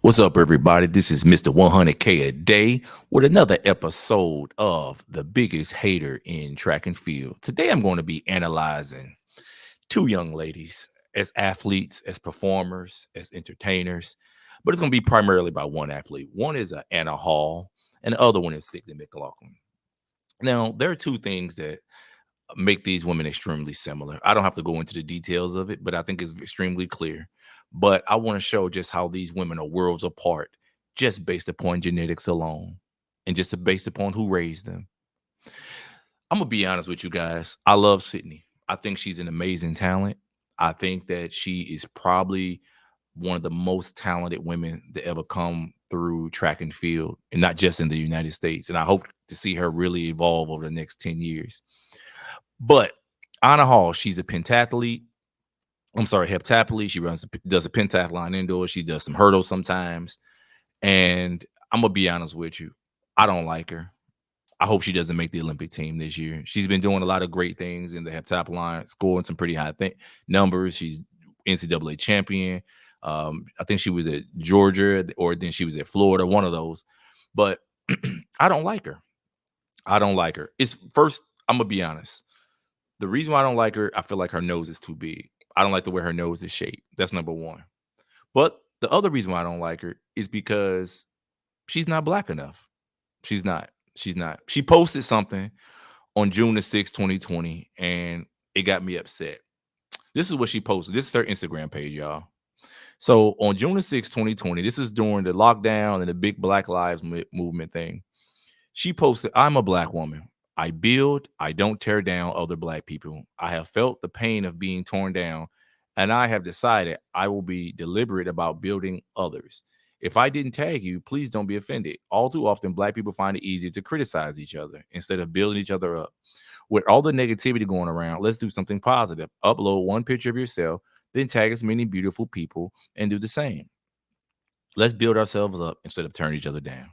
What's up, everybody? This is Mr. 100K a day with another episode of The Biggest Hater in Track and Field. Today, I'm going to be analyzing two young ladies as athletes, as performers, as entertainers, but it's going to be primarily by one athlete. One is Anna Hall, and the other one is Sydney McLaughlin. Now, there are two things that make these women extremely similar. I don't have to go into the details of it, but I think it's extremely clear. But I want to show just how these women are worlds apart, just based upon genetics alone, and just based upon who raised them. I'm gonna be honest with you guys. I love Sydney. I think she's an amazing talent. I think that she is probably one of the most talented women to ever come through track and field, and not just in the United States. And I hope to see her really evolve over the next 10 years. But Anna Hall, she's a pentathlete. I'm sorry, heptathlete. She does a pentathlon indoors. She does some hurdles sometimes. And I'm gonna be honest with you, I don't like her. I hope she doesn't make the Olympic team this year. She's been doing a lot of great things in the heptathlon, scoring some pretty high numbers. She's NCAA champion. I think she was at Georgia or then she was at Florida, one of those. But I don't like her. I don't like her. It's first, I'm gonna be honest. The reason why I don't like her, I feel like her nose is too big. I don't like the way her nose is shaped. That's number one. But the other reason why I don't like her is because she's not black enough. She's not. She's not. She posted something on June the 6th, 2020, and it got me upset. This is what she posted. This is her Instagram page, y'all. So on June the 6th, 2020, this is during the lockdown and the big Black Lives Movement thing. She posted, I'm a black woman. I build, I don't tear down other black people. I have felt the pain of being torn down, and I have decided I will be deliberate about building others. If I didn't tag you, please don't be offended. All too often, black people find it easier to criticize each other instead of building each other up. With all the negativity going around, let's do something positive. Upload one picture of yourself, then tag as many beautiful people and do the same. Let's build ourselves up instead of turning each other down.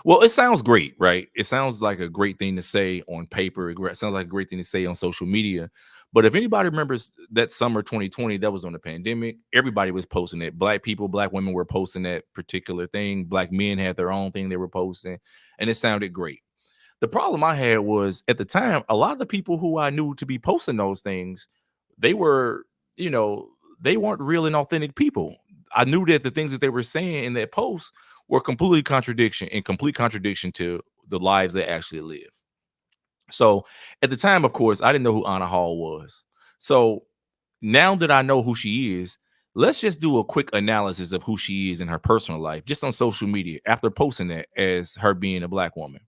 Well, it sounds great, right? It sounds like a great thing to say on paper. It sounds like a great thing to say on social media. But if anybody remembers that summer 2020, that was on the pandemic, everybody was posting it. Black people, black women were posting that particular thing. Black men had their own thing they were posting, and it sounded great. The problem I had was at the time, a lot of the people who I knew to be posting those things, they were, you know, they weren't real and authentic people. I knew that the things that they were saying in that post were complete contradiction to the lives they actually live. So at the time, of course, I didn't know who Anna Hall was. So now that I know who she is, let's just do a quick analysis of who she is in her personal life, just on social media after posting that as her being a black woman.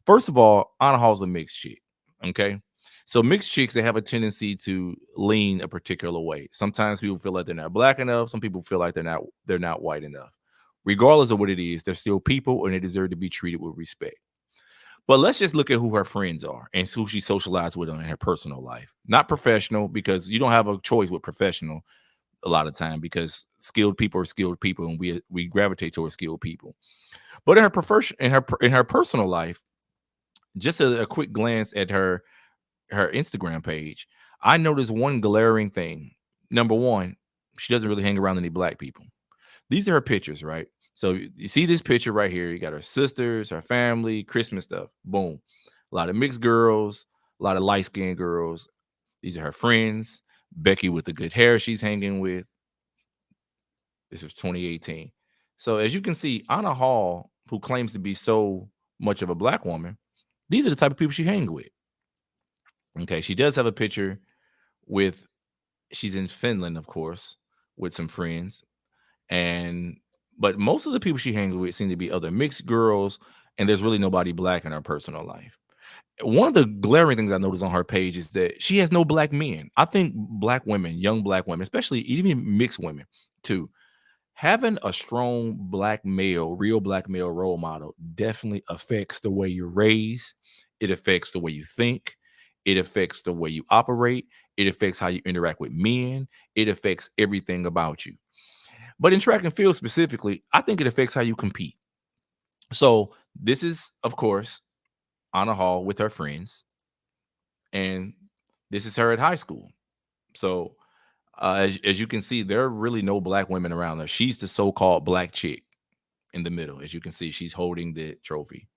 First of all, Anna Hall's a mixed chick. Okay. So mixed chicks, they have a tendency to lean a particular way. Sometimes people feel like they're not black enough. Some people feel like they're not white enough. Regardless of what it is, they're still people and they deserve to be treated with respect. But let's just look at who her friends are and who she socialized with in her personal life. Not professional, because you don't have a choice with professional a lot of time, because skilled people are skilled people and we gravitate towards skilled people. But in her profession, in her personal life, just a quick glance at her Instagram page, I noticed one glaring thing. Number one, she doesn't really hang around any black people. These are her pictures, right? So you see this picture right here. You got her sisters, her family, Christmas stuff. Boom. A lot of mixed girls, a lot of light skinned girls. These are her friends. Becky with the good hair she's hanging with. This is 2018. So as you can see, Anna Hall, who claims to be so much of a black woman, these are the type of people she hangs with. Okay, she does have a picture with, she's in Finland, of course, with some friends. And but most of the people she hangs with seem to be other mixed girls, and there's really nobody black in her personal life. One of the glaring things I noticed on her page is that she has no black men. I think black women, young black women, especially even mixed women, too, having a strong black male, real black male role model definitely affects the way you're raised. It affects the way you think. It affects the way you operate. It affects how you interact with men. It affects everything about you. But in track and field specifically, I think it affects how you compete. So this is, of course, Anna Hall with her friends, and this is her at high school. So as you can see, there are really no black women around her. She's the so-called black chick. in the middle. As you can see, she's holding the trophy.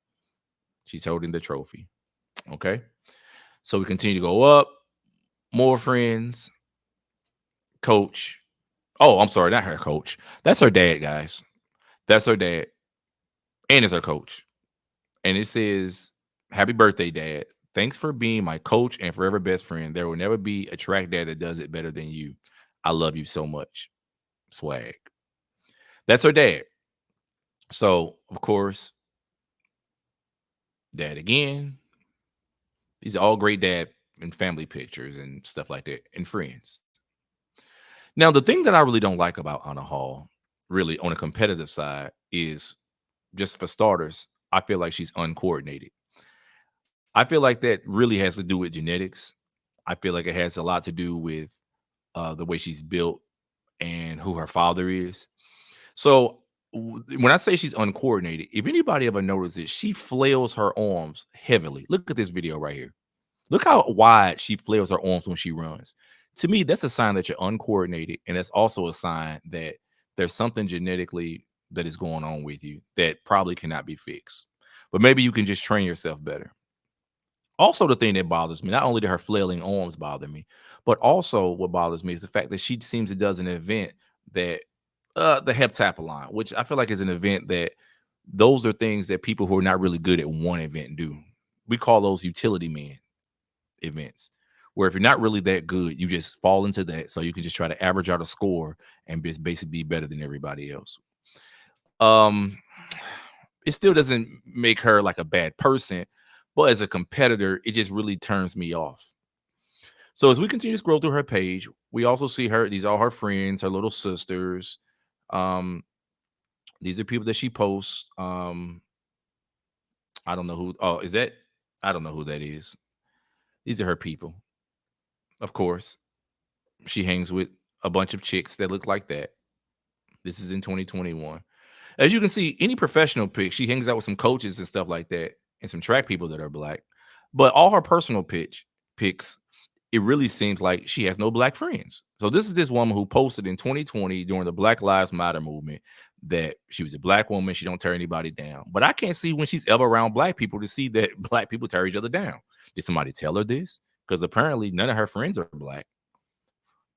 She's holding the trophy. Okay. So we continue to go up. More friends, coach. Oh, I'm sorry, not her coach. That's her dad, guys. That's her dad. And it's her coach. And it says, "Happy birthday, Dad. Thanks for being my coach and forever best friend. There will never be a track dad that does it better than you. I love you so much." Swag. That's her dad. So, of course, dad again. These are all great dad and family pictures and stuff like that and friends. Now, the thing that I really don't like about Anna Hall, really on a competitive side, is just for starters, I feel like she's uncoordinated. I feel like that really has to do with genetics. I feel like it has a lot to do with the way she's built and who her father is. So when I say she's uncoordinated, if anybody ever notices, she flails her arms heavily. Look at this video right here. Look how wide she flails her arms when she runs. To me, that's a sign that you're uncoordinated, and that's also a sign that there's something genetically that is going on with you that probably cannot be fixed. But maybe you can just train yourself better. Also, the thing that bothers me, not only do her flailing arms bother me, but also what bothers me is the fact that she seems to does an event that the heptathlon, which I feel like is an event that those are things that people who are not really good at one event do. We call those utility men events, where if you're not really that good, you just fall into that so you can just try to average out a score and just basically be better than everybody else. Um, it still doesn't make her like a bad person, but as a competitor, it just really turns me off. So as we continue to scroll through her page, we also see her, these are her friends, her little sisters. Um, these are people that she posts. I don't know who, oh, is that? I don't know who that is. These are her people. Of course, she hangs with a bunch of chicks that look like that. This is in 2021. As you can see, any professional pick, she hangs out with some coaches and stuff like that, and some track people that are black. But all her personal picks, it really seems like she has no black friends. So this is this woman who posted in 2020 during the Black Lives Matter movement that she was a black woman. She don't tear anybody down. But I can't see when she's ever around black people to see that black people tear each other down. Did somebody tell her this? Because apparently none of her friends are black.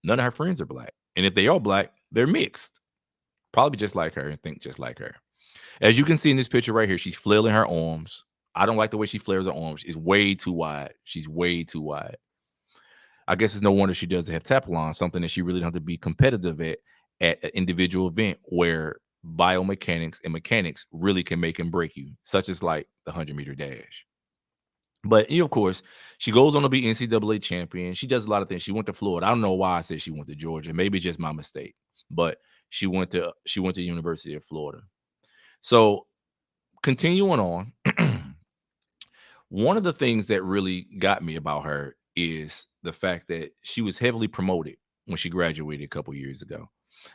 None of her friends are black. And if they are black, they're mixed. Probably just like her and think just like her. As you can see in this picture right here, she's flailing her arms. I don't like the way she flares her arms. It's way too wide. She's way too wide. I guess it's no wonder she doesn't have Teflon, something that she really don't have to be competitive at an individual event where biomechanics and mechanics really can make and break you, such as like the 100-meter dash. But of course, she goes on to be NCAA champion. She does a lot of things. She went to Florida. I don't know why I said she went to Georgia. Maybe just my mistake. But she went to the University of Florida. So continuing on, one of the things that really got me about her is the fact that she was heavily promoted when she graduated a couple years ago.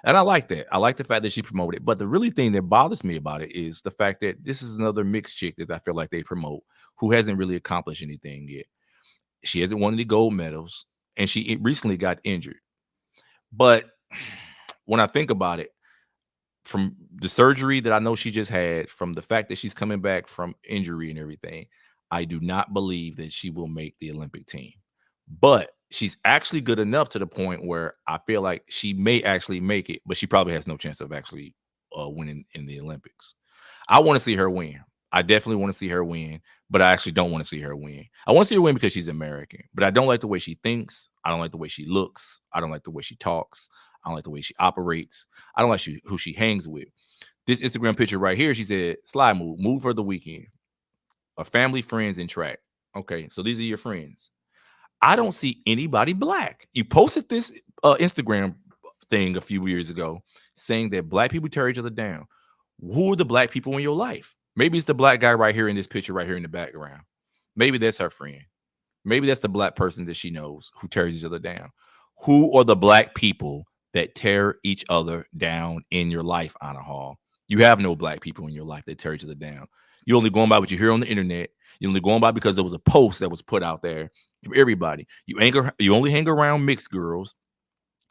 And I like that. I like the fact that she promoted. But the really thing that bothers me about it is the fact that this is another mixed chick that I feel like they promote who hasn't really accomplished anything yet. She hasn't won any gold medals, and she recently got injured. But when I think about it, from the surgery that I know she just had, from the fact that she's coming back from injury and everything, I do not believe that she will make the Olympic team. But she's actually good enough to the point where I feel like she may actually make it, but she probably has no chance of actually winning in the Olympics. I want to see her win. I definitely want to see her win, but I actually don't want to see her win. I want to see her win because she's American, but I don't like the way she thinks. I don't like the way she looks. I don't like the way she talks. I don't like the way she operates. I don't like who she hangs with. This Instagram picture right here, she said, "Slide move for the weekend. A family, friends, and track." Okay, so these are your friends. I don't see anybody black. You posted this Instagram thing a few years ago saying that black people tear each other down. Who are the black people in your life? Maybe it's the black guy right here in this picture, right here in the background. Maybe that's her friend. Maybe that's the black person that she knows who tears each other down. Who are the black people that tear each other down in your life, Anna Hall? You have no black people in your life that tear each other down. You're only going by what you hear on the internet. You're only going by because there was a post that was put out there from everybody. You only hang around mixed girls.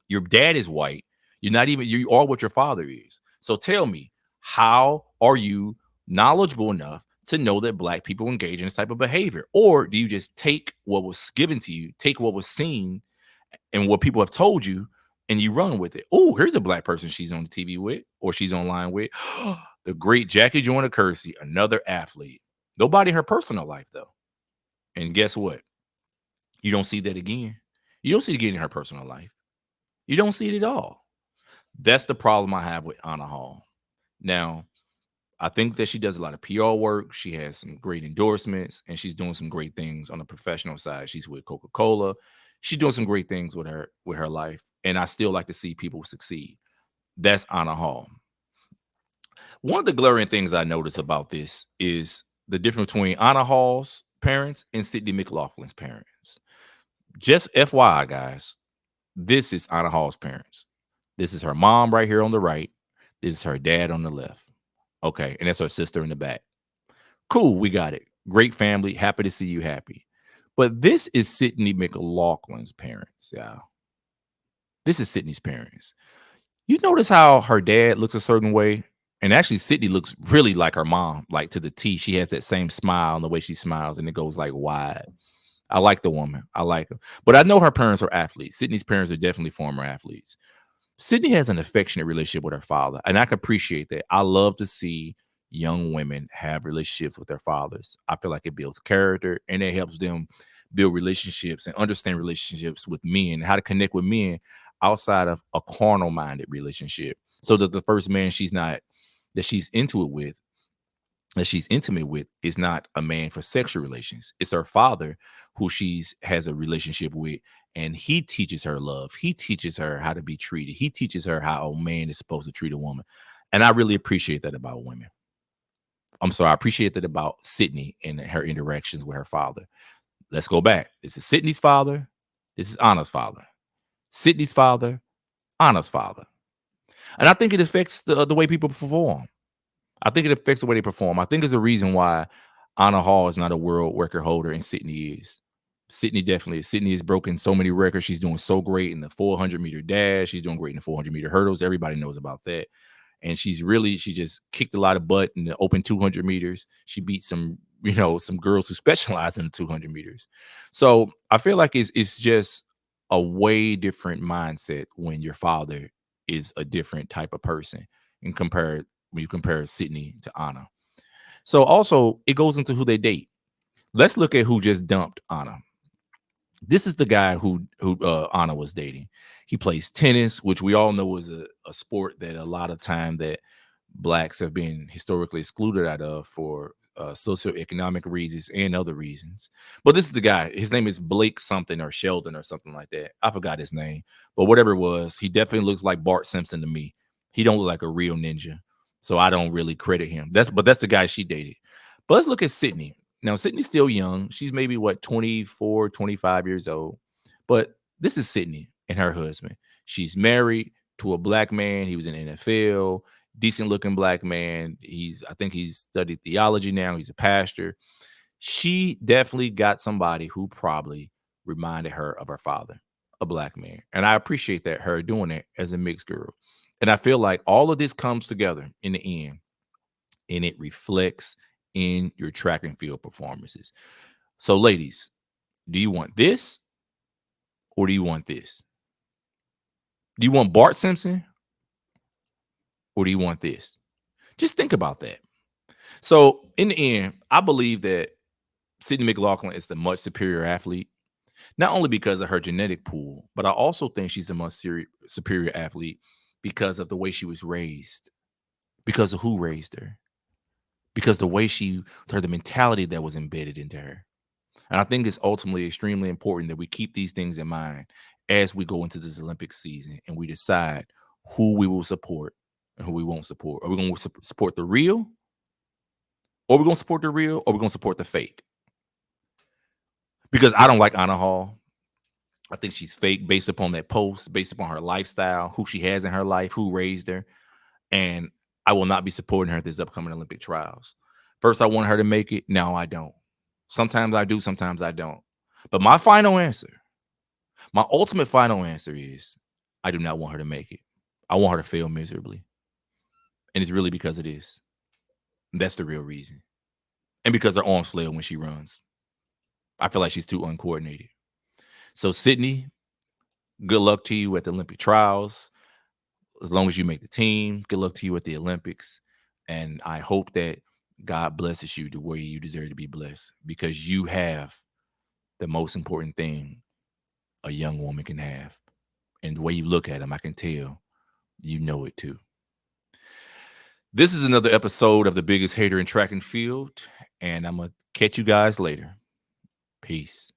Your dad is white. You are what your father is. So tell me, how Are you knowledgeable enough to know that black people engage in this type of behavior? Or do you just take what was given to you, take what was seen and what people have told you, and you run with it? Oh, here's a black person she's on the TV with, or she's online with. The great Jackie Joyner Kersey, another athlete. Nobody in her personal life, though. And guess what? You don't see that again. You don't see it again in her personal life. You don't see it at all. That's the problem I have with Anna Hall. Now, I think that she does a lot of PR work. She has some great endorsements, and she's doing some great things on the professional side. She's with Coca-Cola. She's doing some great things with her life, and I still like to see people succeed. That's Anna Hall. One of the glaring things I notice about this is the difference between Anna Hall's parents and Sydney McLaughlin's parents. Just FYI, guys, this is Anna Hall's parents. This is her mom right here on the right. This is her dad on the left. Okay, and that's her sister in the back. Cool, we got it. Great family. Happy to see you happy. But this is Sydney McLaughlin's parents. Yeah. This is Sydney's parents. You notice how her dad looks a certain way? And actually, Sydney looks really like her mom, like to the T. She has that same smile and the way she smiles, and it goes like wide. I like the woman. I like her. But I know her parents are athletes. Sydney's parents are definitely former athletes. Sydney has an affectionate relationship with her father, and I can appreciate that. I love to see young women have relationships with their fathers. I feel like it builds character and it helps them build relationships and understand relationships with men, how to connect with men outside of a carnal minded relationship. So that the first man that she's into it with, that she's intimate with, is not a man for sexual relations. It's her father who she's has a relationship with, and he teaches her love. He teaches her how to be treated. He teaches her how a man is supposed to treat a woman. And I really appreciate that about women. I'm sorry, I appreciate that about Sydney and her interactions with her father. Let's go back. This is Sydney's father. This is Anna's father. Sydney's father, Anna's father. And I think it affects the way people perform. I think it affects the way they perform. I think there's a reason why Anna Hall is not a world record holder and Sydney is. Sydney definitely is. Sydney has broken so many records. She's doing so great in the 400-meter dash. She's doing great in the 400-meter hurdles. Everybody knows about that. And she just kicked a lot of butt in the open 200 meters. She beat some girls who specialize in the 200 meters. So I feel like it's just a way different mindset when your father is a different type of person when you compare Sydney to Anna. So also it goes into who they date. Let's look at who just dumped Anna. This is the guy who Anna was dating. He plays tennis, which we all know is a sport that a lot of time that blacks have been historically excluded out of for socioeconomic reasons and other reasons. But this is the guy. His name is Blake something or Sheldon or something like that. I forgot his name, but whatever it was, he definitely looks like Bart Simpson to me. He don't look like a real ninja, so I don't really credit him. That's the guy she dated. But let's look at Sydney. Now, Sydney's still young. She's maybe what, 24, 25 years old. But this is Sydney and her husband. She's married to a black man. He was in the NFL, decent looking black man. I think he's studied theology now. He's a pastor. She definitely got somebody who probably reminded her of her father, a black man. And I appreciate that, her doing it as a mixed girl. And I feel like all of this comes together in the end and it reflects in your track and field performances. So, ladies, do you want this or do you want this? Do you want Bart Simpson or do you want this? Just think about that. So, in the end, I believe that Sydney McLaughlin is the much superior athlete, not only because of her genetic pool, but I also think she's a much superior athlete because of the way she was raised, because of who raised her, because the mentality that was embedded into her. And I think it's ultimately extremely important that we keep these things in mind as we go into this Olympic season and we decide who we will support and who we won't support. Are we going to support the real? Or are we going to support the real? Or are we going to support the fake? Because I don't like Anna Hall. I think she's fake based upon that post, based upon her lifestyle, who she has in her life, who raised her. And I will not be supporting her at this upcoming Olympic trials. First, I want her to make it. Now I don't. Sometimes I do, sometimes I don't. But my ultimate final answer is I do not want her to make it. I want her to fail miserably. And it's really because of this. That's the real reason. And because her arms flail when she runs. I feel like she's too uncoordinated. So, Sydney, good luck to you at the Olympic trials. As long as you make the team, good luck to you at the Olympics. And I hope that God blesses you to where you deserve to be blessed, because you have the most important thing a young woman can have. And the way you look at them, I can tell you know it too. This is another episode of The Biggest Hater in Track and Field, and I'm going to catch you guys later. Peace.